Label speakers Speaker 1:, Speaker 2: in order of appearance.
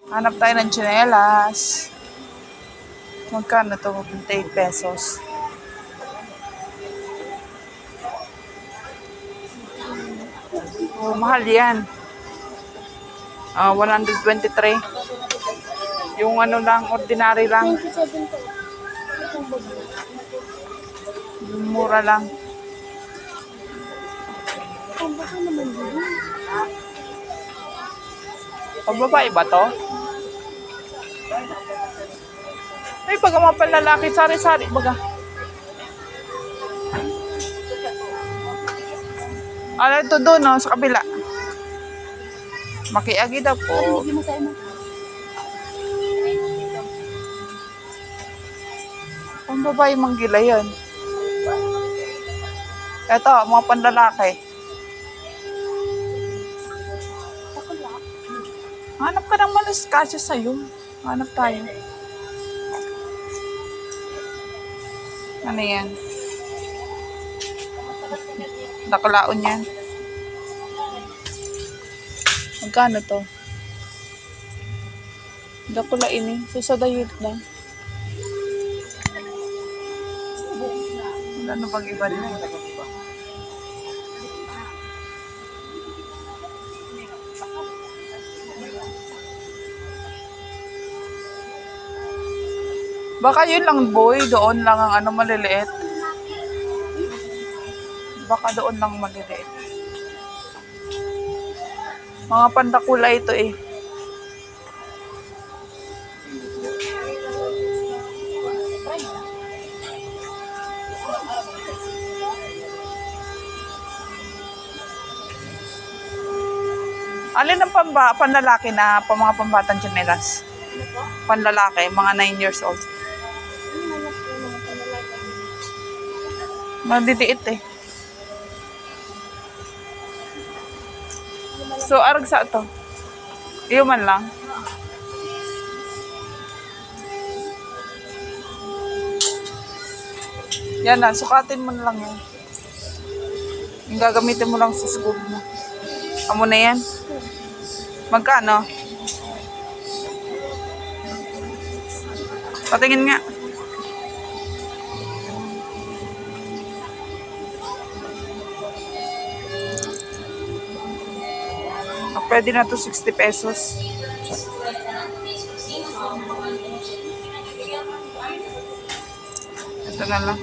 Speaker 1: Hanap tayo ng tsinelas. Magkano to? 28 pesos. Oh, mahal yan. 123. Yung ano lang, ordinary lang.
Speaker 2: 27 to.
Speaker 1: Yung mura lang.
Speaker 2: Ang baka naman din.
Speaker 1: Pagbabae ba to? Ay, pag mga panlalaki, sari-sari baga. Ano ito doon, no? Sa kabila. Makiagi daw po.
Speaker 2: Hindi mo sa ina.
Speaker 1: Ang babae manggila yan. Ito, mga panlalaki.
Speaker 2: Takula.
Speaker 1: Hanap ka ng malas kasya sa'yo. Hanap tayo. Ano yan? Dakalaon yan. Magkano to? Dakulain eh. Susadayot lang. Ano bang iba din? Baka yun lang boy, doon lang ang ano maliliit. Baka doon lang maliliit. Mga pandakula ito eh. Alin ang panlalaki na mga pambatang tsinelas? Panlalaki, mga 9 years old. Maliliit eh. So, arag sa to? Iyo man lang. Yan na, sukatin mo na lang yan. Yung gagamitin mo lang sa school mo. Amo na yan. Magkano? Patingin nga. Pwede na to 60 pesos. Ito na lang.